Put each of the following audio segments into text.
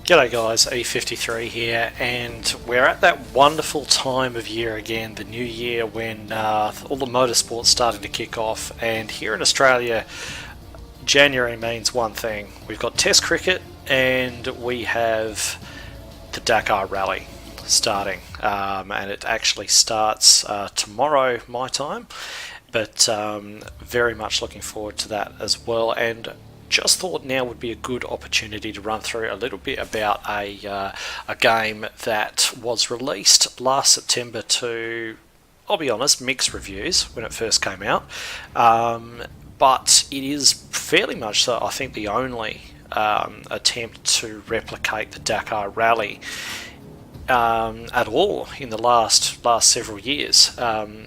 G'day guys, E53 here, and we're at that wonderful time of year again, the new year, when all the motorsport's starting to kick off. And here in Australia, January means one thing: we've got Test cricket and we have the Dakar Rally starting, and it actually starts tomorrow my time, but very much looking forward to that as well. And just thought now would be a good opportunity to run through a little bit about a game that was released last September to, I'll be honest, mixed reviews when it first came out, but it is fairly much so, I think, the only attempt to replicate the Dakar Rally at all in the last several years.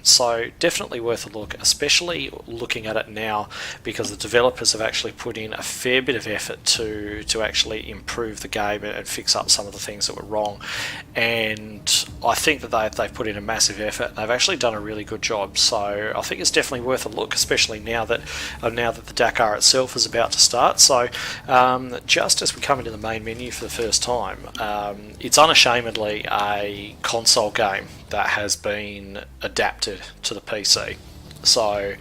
So definitely worth a look, especially looking at it now, because the developers have actually put in a fair bit of effort to actually improve the game and fix up some of the things that were wrong. And I think that they've put in a massive effort. They've actually done a really good job. So I think it's definitely worth a look, especially now that the Dakar itself is about to start. So just as we come into the main menu for the first time, it's unashamedly a console game that has been adapted to the PC. So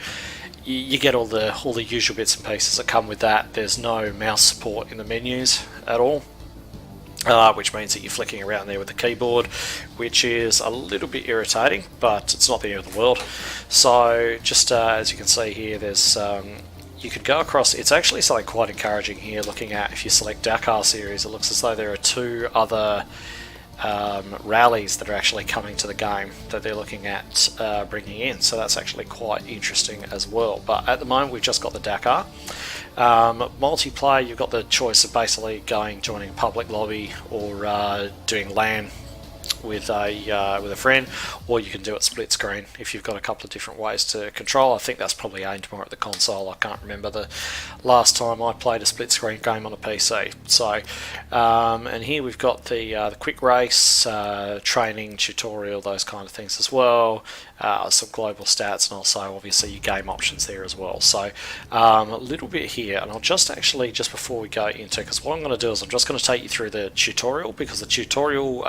you get all the usual bits and pieces that come with that. There's no mouse support in the menus at all, which means that you're flicking around there with the keyboard, which is a little bit irritating, but it's not the end of the world. So just as you can see here, there's you could go across. It's actually something quite encouraging here, looking at, if you select Dakar series, it looks as though there are two other rallies that are actually coming to the game that they're looking at bringing in, so that's actually quite interesting as well. But at the moment we've just got the Dakar. Multiplayer, you've got the choice of basically joining a public lobby or doing LAN with a friend, or you can do it split screen if you've got a couple of different ways to control. I think that's probably aimed more at the console. I can't remember the last time I played a split screen game on a PC. So and here we've got the quick race, training, tutorial, those kind of things as well, some global stats, and also obviously your game options there as well. So a little bit here, and I'll just before we go into, because what I'm going to do is I'm just going to take you through the tutorial, because the tutorial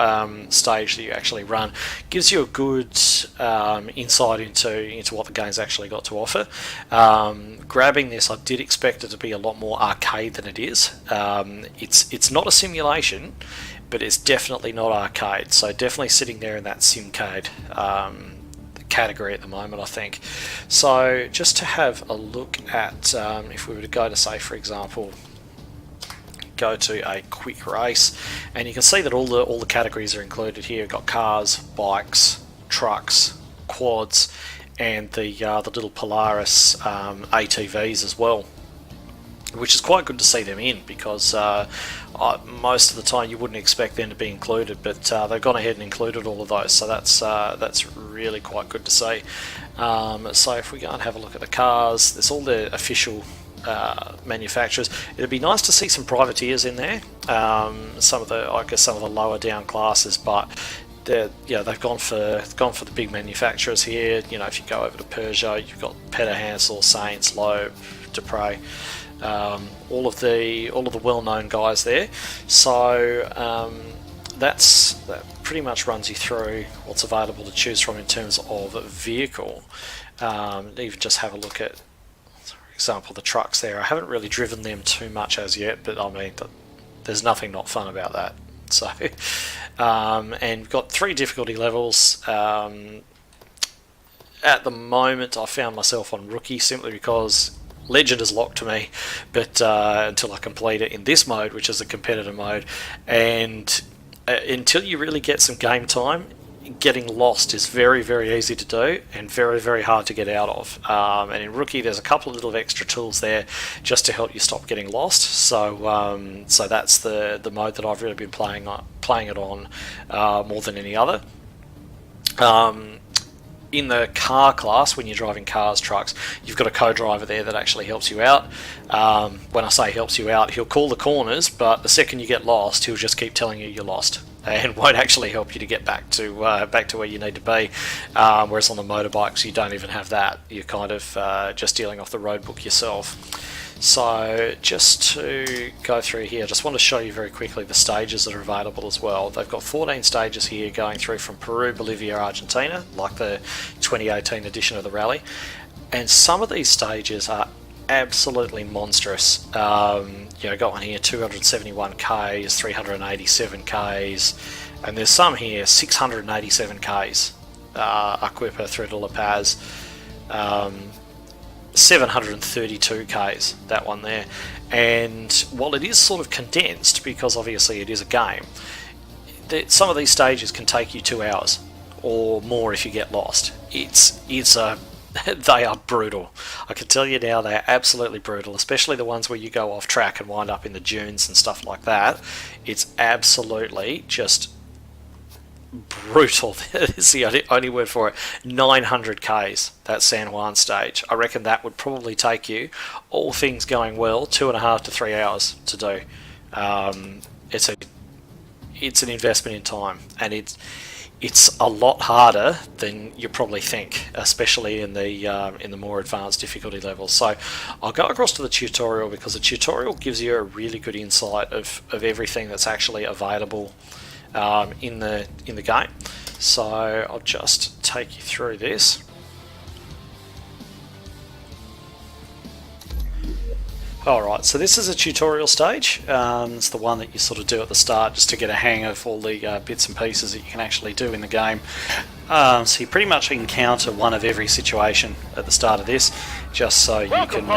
stage that you actually run gives you a good insight into what the game's actually got to offer. Grabbing this, I did expect it to be a lot more arcade than it is. It's not a simulation, but it's definitely not arcade, so definitely sitting there in that simcade category at the moment, I think. So just to have a look at, if we were to go to, say, for example, go to a quick race, and you can see that all the categories are included here. We've got cars, bikes, trucks, quads, and the little Polaris ATVs as well, which is quite good to see them in, because most of the time you wouldn't expect them to be included, but they've gone ahead and included all of those, so that's really quite good to see. So if we go and have a look at the cars, there's all the official manufacturers. It'd be nice to see some privateers in there, some of the lower down classes, but they've gone for the big manufacturers here. You know, if you go over to Peugeot, you've got Peter Hansel, Saints, Loeb, Dupre, all of the well-known guys there. So that pretty much runs you through what's available to choose from in terms of vehicle. Even just have a look at, example, the trucks there. I haven't really driven them too much as yet, but I mean, there's nothing not fun about that. So and we've got 3 difficulty levels. At the moment I found myself on rookie, simply because legend is locked to me, but until I complete it in this mode, which is a competitor mode, and until you really get some game time, getting lost is very, very easy to do and very, very hard to get out of. And in rookie, there's a couple of little extra tools there just to help you stop getting lost. So so that's the mode that I've really been playing it on more than any other. In the car class, when you're driving cars, trucks, you've got a co-driver there that actually helps you out. When I say helps you out, he'll call the corners, but the second you get lost, he'll just keep telling you you're lost and won't actually help you to get back to where you need to be. Whereas on the motorbikes, you don't even have that. You're kind of just dealing off the road book yourself. So just to go through here, I just want to show you very quickly the stages that are available as well. They've got 14 stages here going through from Peru, Bolivia, Argentina, like the 2018 edition of the rally. And some of these stages are absolutely monstrous. You know, got one here 271 Ks, 387 Ks, and there's some here 687 Ks. Aquipa through to La Paz. 732 Ks, that one there. And while it is sort of condensed, because obviously it is a game, some of these stages can take you 2 hours or more if you get lost. They are brutal. I can tell you now, they are absolutely brutal, especially the ones where you go off track and wind up in the dunes and stuff like that. It's absolutely just brutal. That's the only word for it. 900 Ks, that San Juan stage. I reckon that would probably take you, all things going well, 2.5 to 3 hours to do. It's an investment in time, and it's a lot harder than you probably think, especially in the more advanced difficulty levels. So I'll go across to the tutorial, because the tutorial gives you a really good insight of everything that's actually available in the game. So I'll just take you through this. Alright, so this is a tutorial stage. It's the one that you sort of do at the start just to get a hang of all the bits and pieces that you can actually do in the game. So you pretty much encounter one of every situation at the start of this, just so you can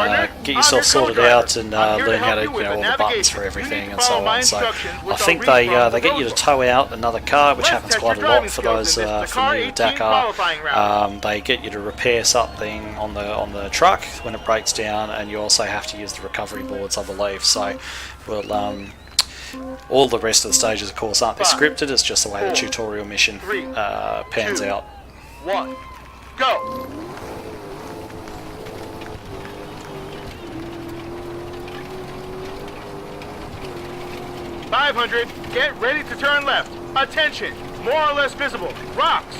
get yourself sorted out and learn how to, all the buttons for everything and so on. So I think they get you to tow out another car, which happens quite a lot for those familiar with Dakar. They get you to repair something on the truck when it breaks down, and you also have to use the recovery boards, I believe. So we'll all the rest of the stages, of course, aren't they scripted. It's just the way the tutorial mission pans out. 1, go! $500, get ready to turn left. Attention, more or less visible. Rocks.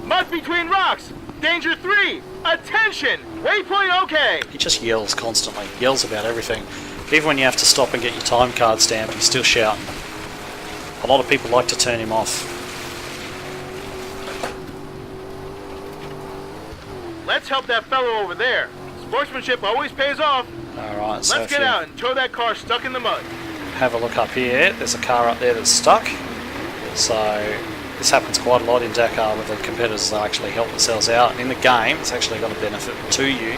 Mud between rocks. Danger 3! Attention! Waypoint okay! He just yells constantly, yells about everything. Even when you have to stop and get your time card stamped, he's still shouting. A lot of people like to turn him off. Let's help that fellow over there. Sportsmanship always pays off. Alright, so let's get out and tow that car stuck in the mud. Have a look up here. There's a car up there that's stuck. So this happens quite a lot in Dakar, where the competitors actually help themselves out, and in the game it's actually got a benefit to you,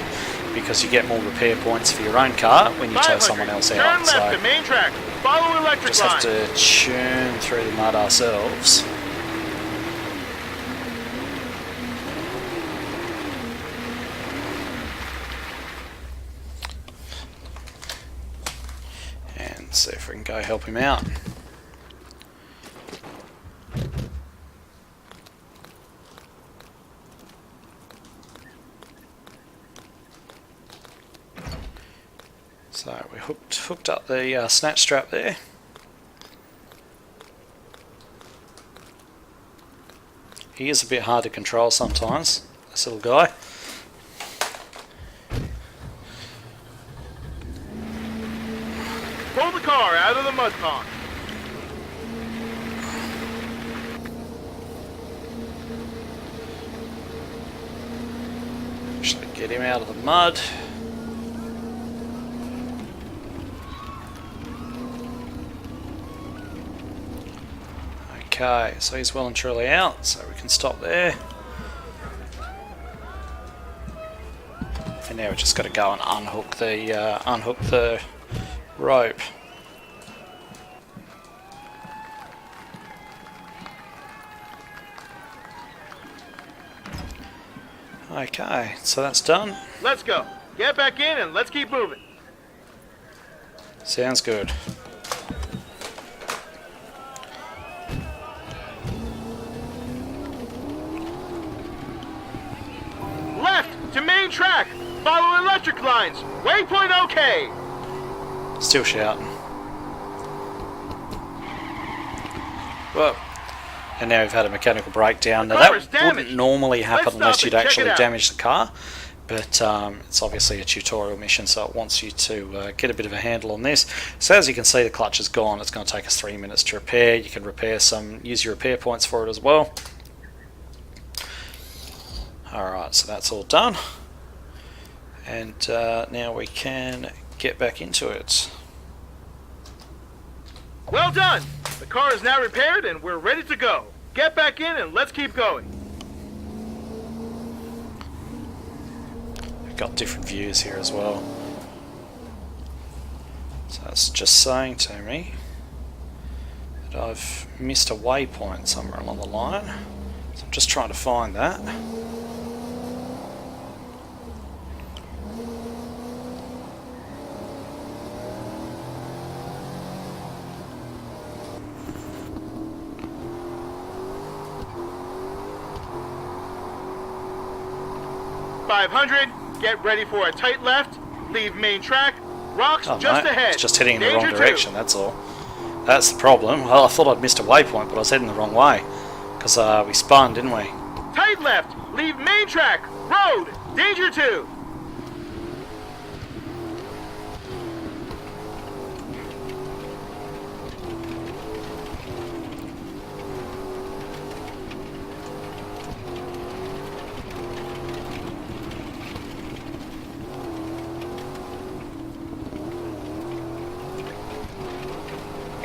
because you get more repair points for your own car when you tow someone else out. Turn left to main track. Follow electric just have to churn through the mud ourselves. And see if we can go help him out. So we hooked up the snatch strap there. He is a bit hard to control sometimes, this little guy. Pull the car out of the mud pond. Actually get him out of the mud. Okay, so he's well and truly out, so we can stop there. And now we've just got to go and unhook the rope. Okay, so that's done. Let's go. Get back in and let's keep moving. Sounds good. To main track. Follow electric lines. Waypoint okay. Still shouting. Well, And now we've had a mechanical breakdown. The Now car is that wouldn't damaged. normally happen Let's unless stop you'd and check actually it out. damage the car, but it's obviously a tutorial mission, so it wants you to get a bit of a handle on this. So as you can see, the clutch is gone. It's going to take us 3 minutes to repair. You can repair use your repair points for it as well. Alright, so that's all done. And now we can get back into it. Well done! The car is now repaired and we're ready to go. Get back in and let's keep going. We've got different views here as well. So it's just saying to me that I've missed a waypoint somewhere along the line. So I'm just trying to find that. Get ready for a tight left, leave main track, rocks Oh, just no, ahead. it's just heading in the wrong Danger direction, two. that's all. That's the problem. Well, I thought I'd missed a waypoint, but I was heading the wrong way. Because we spun, didn't we? Tight left, leave main track, road, danger 2.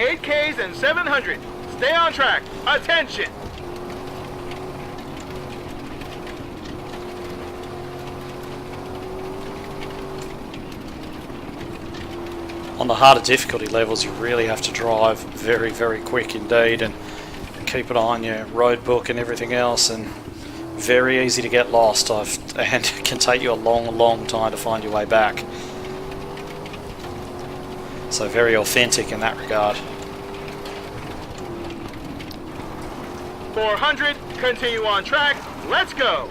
Eight Ks and 700. Stay on track. Attention. On the harder difficulty levels, you really have to drive very, very quick indeed, and keep an eye on your road book and everything else, and very easy to get lost, and it can take you a long, long time to find your way back. So very authentic in that regard. 400. Continue on track. Let's go.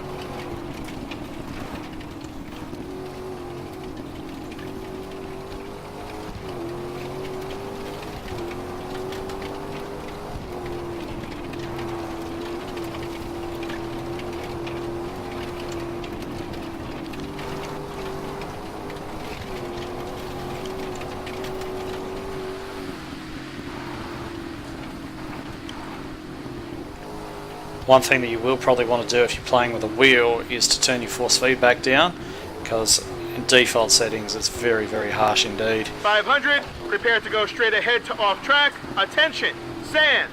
One thing that you will probably want to do if you're playing with a wheel is to turn your force feedback down, because in default settings it's very, very harsh indeed. 500. Prepare to go straight ahead to off track. Attention. Sand.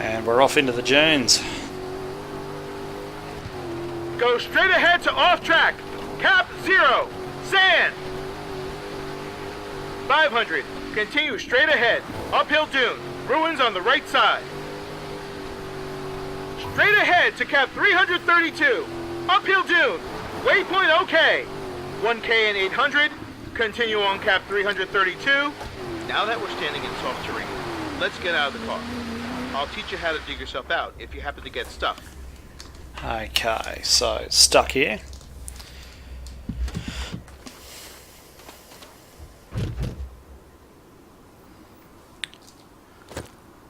And we're off into the dunes. Go straight ahead to off track. Cap 0. Sand. 500. Continue straight ahead. Uphill dune. Ruins on the right side. Straight ahead to cap 332. Uphill dune. Waypoint OK. 1K and 800. Continue on cap 332. Now that we're standing in soft terrain, let's get out of the car. I'll teach you how to dig yourself out if you happen to get stuck. Okay, so stuck here.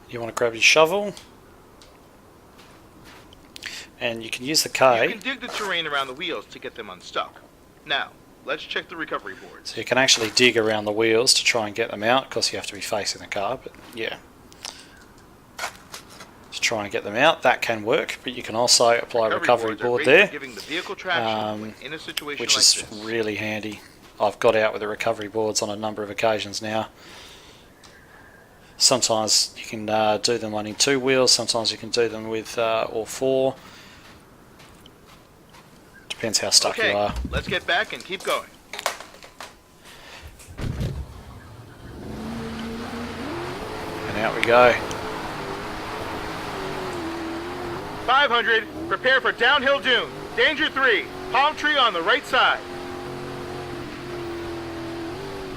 You want to grab your shovel, and you can use the K. You can dig the terrain around the wheels to get them unstuck. Now, let's check the recovery boards. So you can actually dig around the wheels to try and get them out. Of course, you have to be facing the car, but yeah. To try and get them out, that can work, but you can also apply a recovery board there, giving the vehicle traction in a situation which like is this. really handy. I've got out with the recovery boards on a number of occasions now. Sometimes you can do them on 2 wheels, sometimes you can do them with all 4. Depends how stuck you are. Let's get back and keep going. And out we go. 500. Prepare for downhill dune. Danger 3. Palm tree on the right side.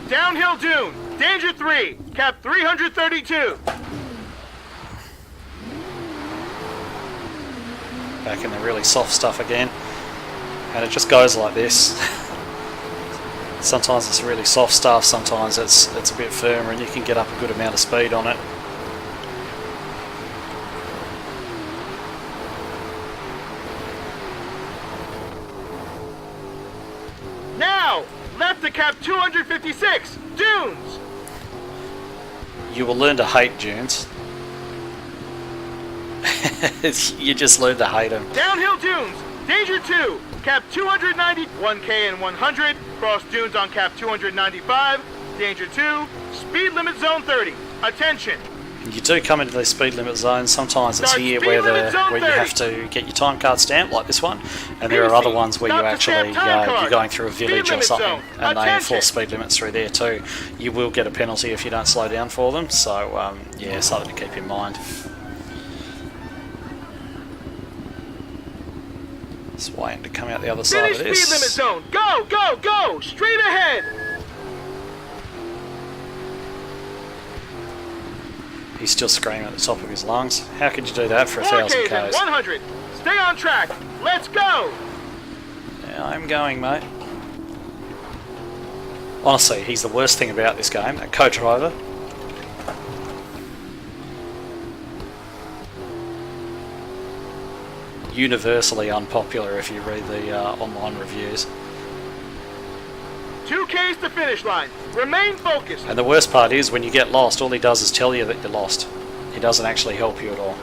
Downhill dune. Danger 3. Cap 332. Back in the really soft stuff again. And it just goes like this. Sometimes it's really soft stuff, sometimes it's a bit firmer, and you can get up a good amount of speed on it. Now, left to cap 256, dunes. You will learn to hate dunes. You just learn to hate them. Downhill dunes, danger 2, cap 290, 1K and 100, cross dunes on cap 295, danger 2, speed limit zone 30, attention. You do come into the speed limit zone. Sometimes it's Start here speed where limit zone you 30. have to get your time card stamped, like this one, and there are other ones where you Stop to actually stamp time you're card. going through a Speed village or limit something, zone. and they Attention. enforce speed limits through there too. You will get a penalty if you don't slow down for them. So yeah, something to keep in mind. Just waiting to come out the other side Finish of this. speed limit zone, go, go, go, straight ahead. He's still screaming at the top of his lungs. How could you do that for 1,000 4Ks and Ks? 100, stay on track, let's go. Yeah, I'm going, mate. Honestly, he's the worst thing about this game, that co-driver. Universally unpopular if you read the online reviews. 2Ks to finish line, remain focused. And the worst part is when you get lost, all he does is tell you that you're lost. He doesn't actually help you at all.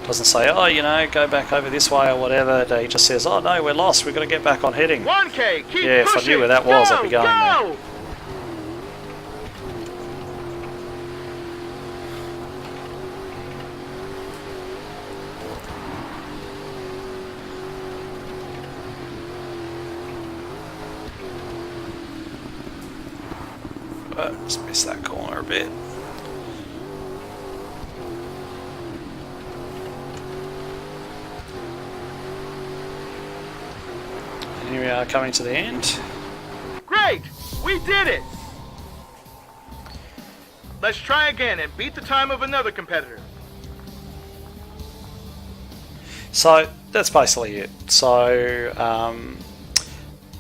Doesn't say, oh, you know, go back over this way or whatever. He just says, oh no, we're lost, we've got to get back on heading. 1K, keep Yeah, if I pushing. knew where that was, Go, I'd be going go. Just missed that corner a bit. And here we are coming to the end. Great, we did it. Let's try again and beat the time of another competitor. So that's basically it. So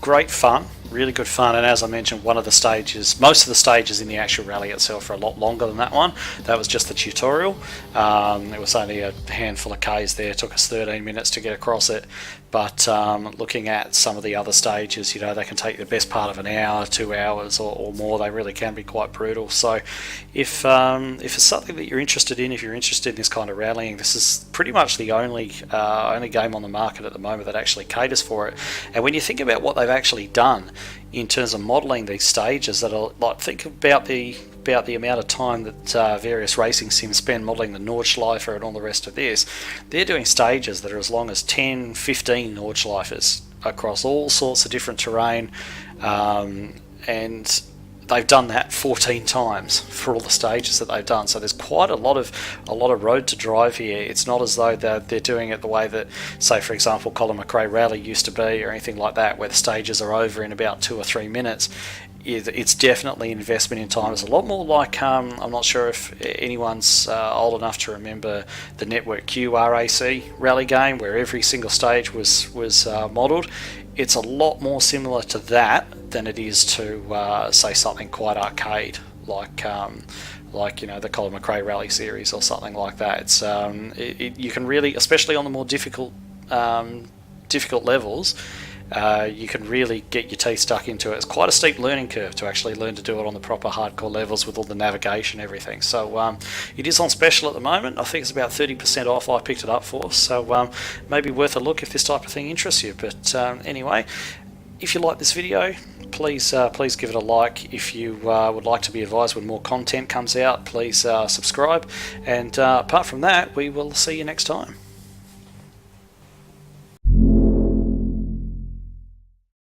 great fun, really good fun, and as I mentioned, one of the stages, most of the stages in the actual rally itself are a lot longer than that one. That was just the tutorial. It was only a handful of Ks there, it took us 13 minutes to get across it. But looking at some of the other stages, you know, they can take the best part of an hour, 2 hours or more. They really can be quite brutal. So if it's something that you're interested in, if you're interested in this kind of rallying, this is pretty much the only game on the market at the moment that actually caters for it. And when you think about what they've actually done in terms of modelling these stages, that are like, think about the amount of time that various racing sims spend modelling the Nordschleifer and all the rest of this. They're doing stages that are as long as 10, 15 Nordschleifers across all sorts of different terrain, and they've done that 14 times for all the stages that they've done. So there's quite a lot of road to drive here. It's not as though they're doing it the way that, say for example, Colin McRae Rally used to be, or anything like that, where the stages are over in about 2 or 3 minutes. It's definitely investment in time. It's a lot more like, I'm not sure if anyone's old enough to remember the Network Q RAC rally game, where every single stage was modelled. It's a lot more similar to that than it is to say something quite arcade, like you know, the Colin McRae Rally series or something like that. It's you can really, especially on the more difficult levels, you can really get your teeth stuck into it. It's quite a steep learning curve to actually learn to do it on the proper hardcore levels with all the navigation and everything. So it is on special at the moment. I think it's about 30% off. I picked it up for, so maybe worth a look if this type of thing interests you. But anyway, if you like this video, please give it a like. If you would like to be advised when more content comes out, please subscribe. And apart from that, we will see you next time.